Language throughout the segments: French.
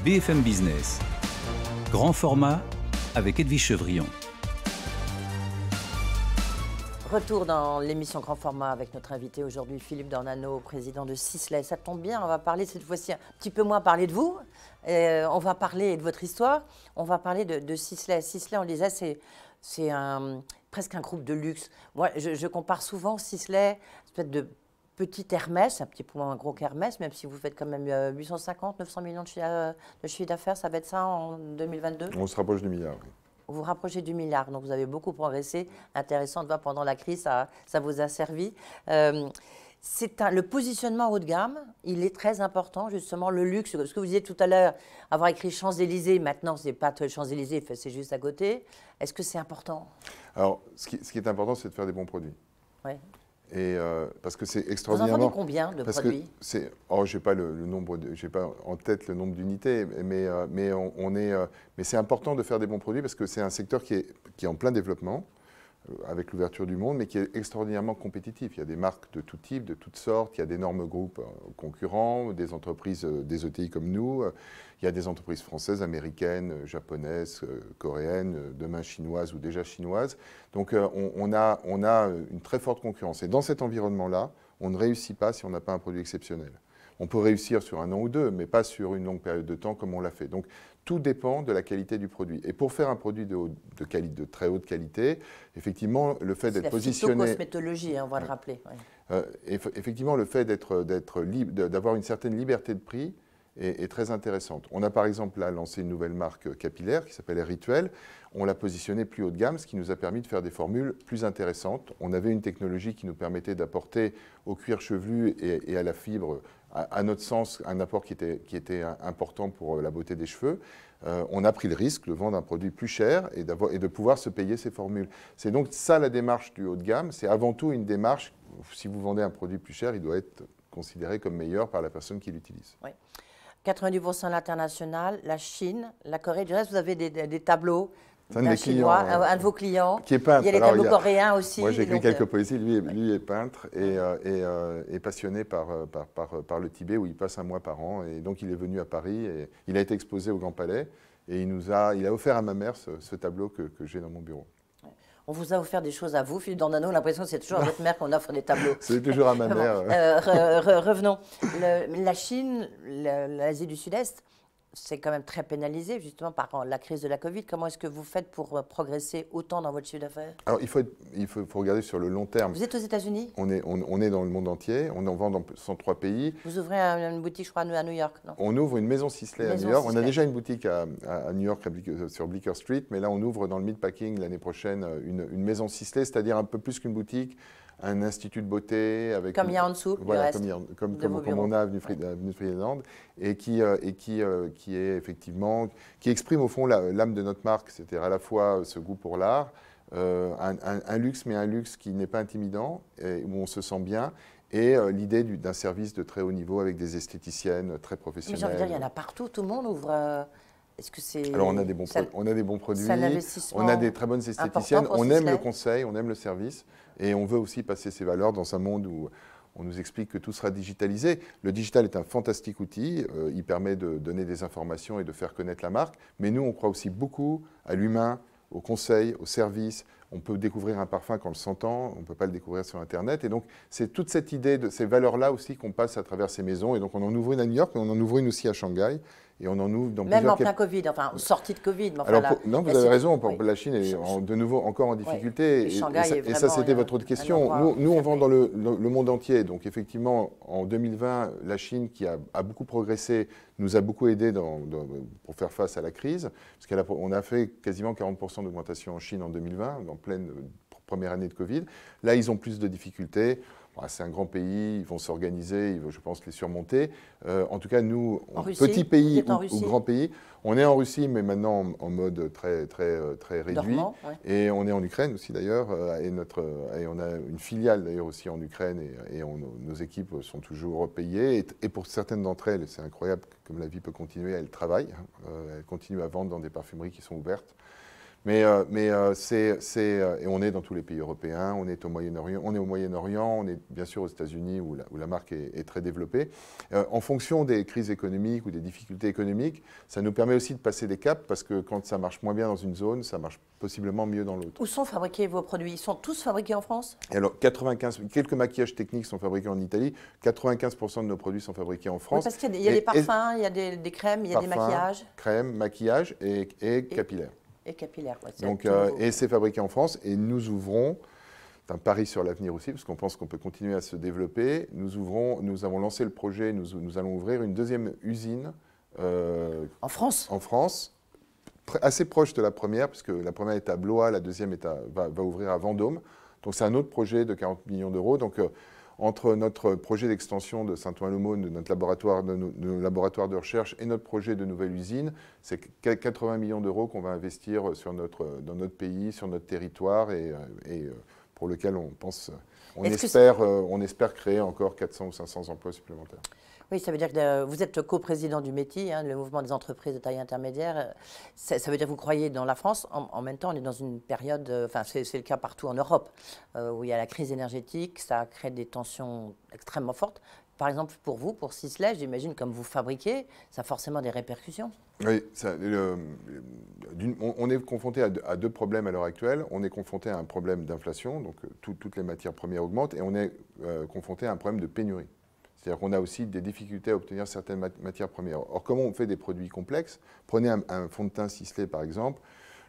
BFM Business. Grand format avec Edwige Chevrillon. Retour dans l'émission Grand Format avec notre invité aujourd'hui, Philippe Dornano, président de Sisley. Ça tombe bien, on va parler cette fois-ci un petit peu moins parler de vous. On va parler de votre histoire. On va parler de Sisley. Sisley, on le disait, c'est presque un groupe de luxe. Moi, je compare souvent Sisley, peut-être de petit Hermès, un petit peu moins gros qu'Hermès, même si vous faites quand même 850, 900 millions de chiffre d'affaires. Ça va être ça en 2022 ? On se rapproche du milliard, oui. Vous vous rapprochez du milliard, donc vous avez beaucoup progressé. Intéressant de voir pendant la crise, ça vous a servi. Le positionnement haut de gamme, il est très important, justement, le luxe. Ce que vous disiez tout à l'heure, avoir écrit Champs-Élysées, maintenant, ce n'est pas Champs-Élysées, c'est juste à côté. Est-ce que c'est important ? Alors, ce qui est important, c'est de faire des bons produits. Oui. Et parce que c'est Vous en extraordinairement. vendez combien de produits ? J'ai pas le nombre, j'ai pas en tête le nombre d'unités, mais c'est important de faire des bons produits parce que c'est un secteur qui est en plein développement avec l'ouverture du monde, mais qui est extraordinairement compétitif. Il y a des marques de tout type, de toutes sortes. Il y a d'énormes groupes concurrents, des entreprises, des ETI comme nous. Il y a des entreprises françaises, américaines, japonaises, coréennes, demain chinoises ou déjà chinoises. Donc on a une très forte concurrence. Et dans cet environnement-là, on ne réussit pas si on n'a pas un produit exceptionnel. On peut réussir sur un an ou deux, mais pas sur une longue période de temps comme on l'a fait. Donc tout dépend de la qualité du produit. Et pour faire un produit de très haute qualité, effectivement, le fait d'être positionné... C'est la phytocosmétologie, on va le rappeler. Ouais. Effectivement, le fait d'avoir une certaine liberté de prix est très intéressante. On a par exemple là lancé une nouvelle marque capillaire qui s'appelle Rituel. On l'a positionnée plus haut de gamme, ce qui nous a permis de faire des formules plus intéressantes. On avait une technologie qui nous permettait d'apporter au cuir chevelu et à la fibre, à notre sens, un apport qui était important pour la beauté des cheveux. On a pris le risque de vendre un produit plus cher et de pouvoir se payer ces formules. C'est donc ça la démarche du haut de gamme. C'est avant tout une démarche, si vous vendez un produit plus cher, il doit être considéré comme meilleur par la personne qui l'utilise. Oui. 90% à l'international, la Chine, la Corée. Du reste, vous avez des tableaux d'un Chinois, un de vos clients. Qui est peintre. Il y a les tableaux coréens aussi. Moi, j'ai écrit quelques poésies. Lui est peintre et passionné par le Tibet, où il passe un mois par an. Et donc, il est venu à Paris et il a été exposé au Grand Palais. Et il a offert à ma mère ce tableau que j'ai dans mon bureau. On vous a offert des choses à vous, Philippe Dornano. On a l'impression que c'est toujours à votre mère qu'on offre des tableaux. C'est toujours à ma mère. Revenons. La Chine, l'Asie du Sud-Est, c'est quand même très pénalisé justement par la crise de la Covid. Comment est-ce que vous faites pour progresser autant dans votre chiffre d'affaires ? Alors, il faut regarder sur le long terme. Vous êtes aux États-Unis ? On est dans le monde entier. On en vend dans 103 pays. Vous ouvrez une boutique, je crois, à New York, non ? On ouvre une maison Sisley à New York. On a déjà une boutique à New York sur Bleecker Street, mais là, on ouvre dans le Meatpacking l'année prochaine une maison Sisley, c'est-à-dire un peu plus qu'une boutique, un institut de beauté avec comme il y a en dessous, voilà, le reste comme on a à avenue Friedland, et qui est effectivement qui exprime au fond l'âme de notre marque, c'est-à-dire à la fois ce goût pour l'art, un luxe, mais un luxe qui n'est pas intimidant, où on se sent bien. Et l'idée d'un service de très haut niveau avec des esthéticiennes très professionnelles. Mais j'ai envie de dire, il y en a partout, tout le monde ouvre. Est-ce que c'est... Alors on a des bons produits, on a des très bonnes esthéticiennes, on aime le conseil, on aime le service, et on veut aussi passer ces valeurs dans un monde où on nous explique que tout sera digitalisé. Le digital est un fantastique outil, il permet de donner des informations et de faire connaître la marque, mais nous on croit aussi beaucoup à l'humain, au conseil, au service. On peut découvrir un parfum quand on le s'entend, on ne peut pas le découvrir sur Internet. Et donc, c'est toute cette idée de ces valeurs-là aussi qu'on passe à travers ces maisons. Et donc, on en ouvre une à New York, mais on en ouvre une aussi à Shanghai. Et on en ouvre dans même en plein Covid, enfin, sortie de Covid. Mais enfin, alors, non, vous avez raison, la Chine est de nouveau encore en difficulté. Oui. Et ça, c'était votre autre question. Nous, on vend dans le monde entier. Donc, effectivement, en 2020, la Chine, qui a beaucoup progressé, nous a beaucoup aidé pour faire face à la crise. Parce qu'on a fait quasiment 40% d'augmentation en Chine en 2020, en pleine première année de Covid. Là, ils ont plus de difficultés. C'est un grand pays, ils vont s'organiser, je pense les surmonter. En tout cas, nous, petit pays ou grand pays, on est en Russie, mais maintenant en mode très réduit. Dormant, ouais. Et on est en Ukraine aussi d'ailleurs, et on a une filiale d'ailleurs aussi en Ukraine, et nos équipes sont toujours payées. Et pour certaines d'entre elles, c'est incroyable comme la vie peut continuer, elles travaillent, elles continuent à vendre dans des parfumeries qui sont ouvertes. Et on est dans tous les pays européens, on est au Moyen-Orient, on est bien sûr aux États-Unis où la marque est très développée. En fonction des crises économiques ou des difficultés économiques, ça nous permet aussi de passer des caps parce que quand ça marche moins bien dans une zone, ça marche possiblement mieux dans l'autre. Où sont fabriqués vos produits? Ils sont tous fabriqués en France? Et alors, quelques maquillages techniques sont fabriqués en Italie, 95% de nos produits sont fabriqués en France. Oui, parce qu'il y a des parfums, il y a des crèmes, il y a des maquillages. Crèmes, maquillages et capillaires. Et capillaire. Ouais, Donc, et c'est fabriqué en France et nous ouvrons, c'est un pari sur l'avenir aussi parce qu'on pense qu'on peut continuer à se développer. Nous avons lancé le projet, nous allons ouvrir une deuxième usine en France, assez proche de la première puisque la première est à Blois, la deuxième va ouvrir à Vendôme. Donc c'est un autre projet de 40 millions d'euros. Donc entre notre projet d'extension de Saint-Ouen-l'Aumône, de notre laboratoire, de nos laboratoires de recherche et notre projet de nouvelle usine, c'est 80 millions d'euros qu'on va investir dans notre pays, sur notre territoire et pour lequel on espère créer encore 400 ou 500 emplois supplémentaires. Oui, ça veut dire que vous êtes coprésident du METI, le mouvement des entreprises de taille intermédiaire. Ça veut dire que vous croyez dans la France. En même temps, on est dans une période, enfin c'est le cas partout en Europe, où il y a la crise énergétique, ça crée des tensions extrêmement fortes. Par exemple, pour vous, pour Sisley, j'imagine, comme vous fabriquez, ça a forcément des répercussions. Oui, on est confronté à deux problèmes à l'heure actuelle. On est confronté à un problème d'inflation, donc toutes les matières premières augmentent, et on est confronté à un problème de pénurie. C'est-à-dire qu'on a aussi des difficultés à obtenir certaines matières premières. Or, comment on fait des produits complexes? Prenez un fond de teint Sisley, par exemple.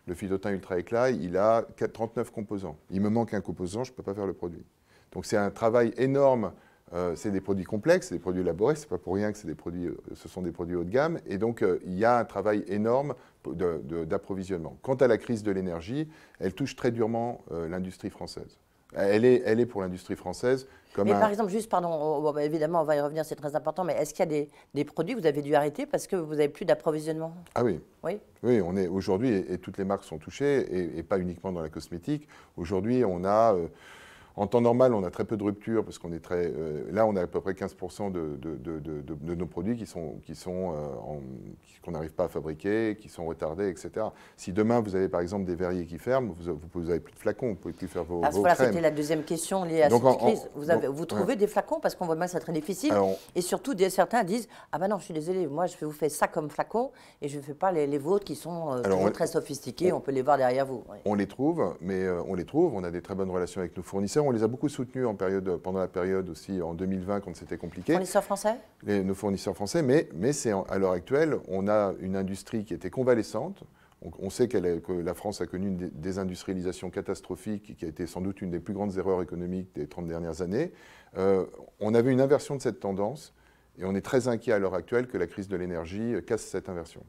Le Phytotin Ultra Éclat, il a 39 composants. Il me manque un composant, je ne peux pas faire le produit. Donc, c'est un travail énorme. C'est des produits complexes, c'est des produits élaborés. Ce n'est pas pour rien que ce sont des produits haut de gamme. Et donc, il y a un travail énorme d'approvisionnement. Quant à la crise de l'énergie, elle touche très durement l'industrie française. Elle est pour l'industrie française comme par exemple, juste, pardon, évidemment, on va y revenir, c'est très important, mais est-ce qu'il y a des produits que vous avez dû arrêter parce que vous n'avez plus d'approvisionnement? Ah oui. Oui. Oui, on est aujourd'hui, et toutes les marques sont touchées, et pas uniquement dans la cosmétique. Aujourd'hui, on a, en temps normal, on a très peu de ruptures, parce qu'on est très... là, on a à peu près 15% de nos produits qu'on n'arrive pas à fabriquer, qui sont retardés, etc. Si demain, vous avez par exemple des verriers qui ferment, vous n'avez plus de flacons, vous ne pouvez plus faire vos voilà, crèmes. c'était la deuxième question liée à cette crise. Vous trouvez des flacons? Parce qu'on voit bien que c'est très difficile. Et surtout, certains disent « Ah ben non, je suis désolé, moi je vous fais ça comme flacon et je ne fais pas les vôtres qui sont très sophistiqués, on peut les voir derrière vous. » On les trouve, mais on a des très bonnes relations avec nos fournisseurs. On les a beaucoup soutenus pendant la période aussi en 2020 quand c'était compliqué. Fournisseurs français? Nos fournisseurs français, mais à l'heure actuelle, on a une industrie qui était convalescente. On sait que la France a connu une désindustrialisation catastrophique qui a été sans doute une des plus grandes erreurs économiques des 30 dernières années. On avait une inversion de cette tendance et on est très inquiet à l'heure actuelle que la crise de l'énergie casse cette inversion.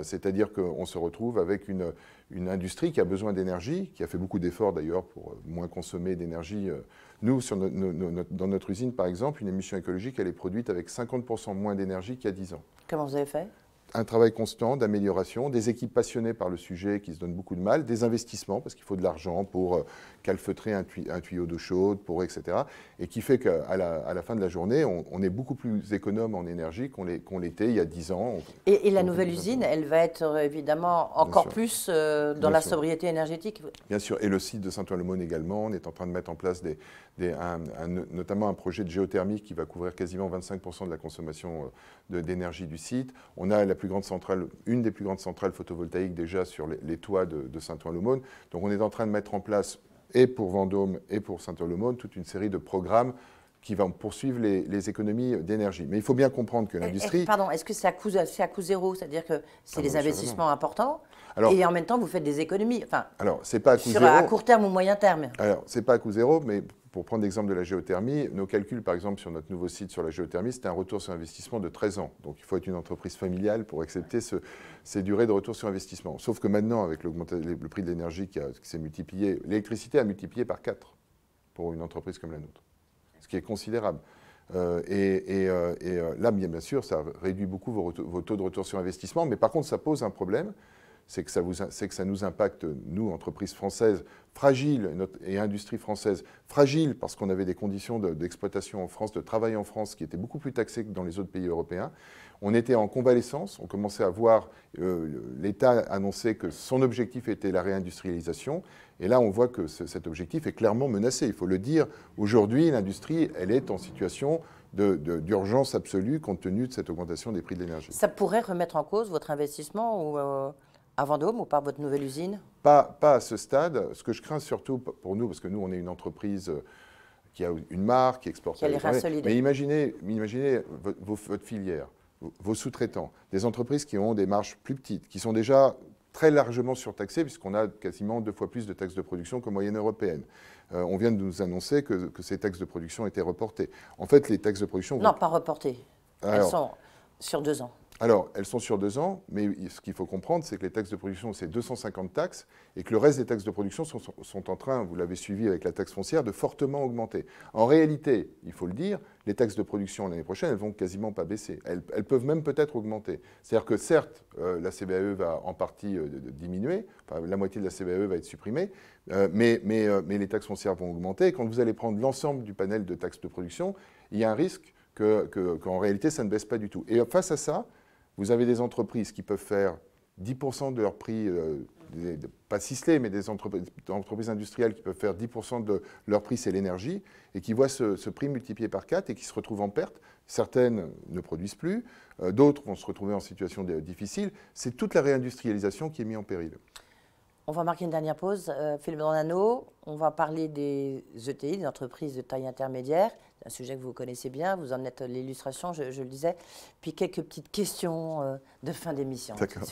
C'est-à-dire qu'on se retrouve avec une industrie qui a besoin d'énergie, qui a fait beaucoup d'efforts d'ailleurs pour moins consommer d'énergie. Nous, dans notre usine, par exemple, une émission écologique, elle est produite avec 50% moins d'énergie qu'il y a 10 ans. Comment vous avez fait? Un travail constant d'amélioration, des équipes passionnées par le sujet qui se donnent beaucoup de mal, des investissements, parce qu'il faut de l'argent pour calfeutrer un tuyau d'eau chaude, etc. Et qui fait qu'à la fin de la journée, on est beaucoup plus économe en énergie qu'on l'était il y a 10 ans. Et la nouvelle usine, elle va être évidemment encore plus dans la sobriété énergétique? Bien sûr, et le site de Saint-Ouen-l'Aumône également. On est en train de mettre en place notamment un projet de géothermie qui va couvrir quasiment 25% de la consommation d'énergie du site. On a une des plus grandes centrales photovoltaïques déjà sur les toits de Saint-Ouen-l'Aumône. Donc on est en train de mettre en place, et pour Vendôme et pour Saint-Ouen-l'Aumône, toute une série de programmes qui vont poursuivre les économies d'énergie. Mais il faut bien comprendre que l'industrie... Pardon, est-ce que c'est à coût zéro? C'est-à-dire que c'est des investissements importants et en même temps vous faites des économies, alors, c'est pas à coût zéro. À court terme ou moyen terme? Alors, c'est pas à coût zéro, mais pour prendre l'exemple de la géothermie, nos calculs, par exemple, sur notre nouveau site sur la géothermie, c'était un retour sur investissement de 13 ans. Donc, il faut être une entreprise familiale pour accepter ces durées de retour sur investissement. Sauf que maintenant, avec le prix de l'énergie qui s'est multiplié, l'électricité a multiplié par 4 pour une entreprise comme la nôtre, ce qui est considérable. Là, bien sûr, ça réduit beaucoup vos taux de retour sur investissement, mais par contre, ça pose un problème c'est que ça nous impacte, nous, entreprises françaises, fragiles, et industrie française, fragiles parce qu'on avait des conditions d'exploitation en France, de travail en France qui étaient beaucoup plus taxées que dans les autres pays européens. On était en convalescence, on commençait à voir l'État annoncer que son objectif était la réindustrialisation. Et là, on voit que cet objectif est clairement menacé. Il faut le dire, aujourd'hui, l'industrie, elle est en situation d'urgence absolue compte tenu de cette augmentation des prix de l'énergie. Ça pourrait remettre en cause votre investissement à Vendôme ou par votre nouvelle usine? Pas à ce stade. Ce que je crains surtout pour nous, parce que nous, on est une entreprise qui a une marque, qui exporte à l'étranger. Mais imaginez votre filière, vos sous-traitants, des entreprises qui ont des marges plus petites, qui sont déjà très largement surtaxées, puisqu'on a quasiment 2 fois plus de taxes de production qu'en moyenne européenne. On vient de nous annoncer que ces taxes de production étaient reportées. En fait, les taxes de production... Non, pas reportées. Elles sont sur 2 ans. Alors, elles sont sur 2 ans, mais ce qu'il faut comprendre, c'est que les taxes de production, c'est 250 taxes, et que le reste des taxes de production sont en train, vous l'avez suivi avec la taxe foncière, de fortement augmenter. En réalité, il faut le dire, les taxes de production l'année prochaine, elles vont quasiment pas baisser. Elles peuvent même peut-être augmenter. C'est-à-dire que certes, la CVAE va en partie diminuer, enfin, la moitié de la CVAE va être supprimée, mais les taxes foncières vont augmenter. Et quand vous allez prendre l'ensemble du panel de taxes de production, il y a un risque qu'en réalité, ça ne baisse pas du tout. Et face à ça, vous avez des entreprises qui peuvent faire 10% de leur prix, pas ciselés, mais des entreprises industrielles qui peuvent faire 10% de leur prix, c'est l'énergie, et qui voient ce prix multiplié par 4 et qui se retrouvent en perte. Certaines ne produisent plus, d'autres vont se retrouver en situation difficile. C'est toute la réindustrialisation qui est mise en péril. On va marquer une dernière pause. Philippe Dornano, on va parler des ETI, des entreprises de taille intermédiaire. C'est un sujet que vous connaissez bien, vous en êtes l'illustration, je le disais. Puis quelques petites questions de fin d'émission. D'accord.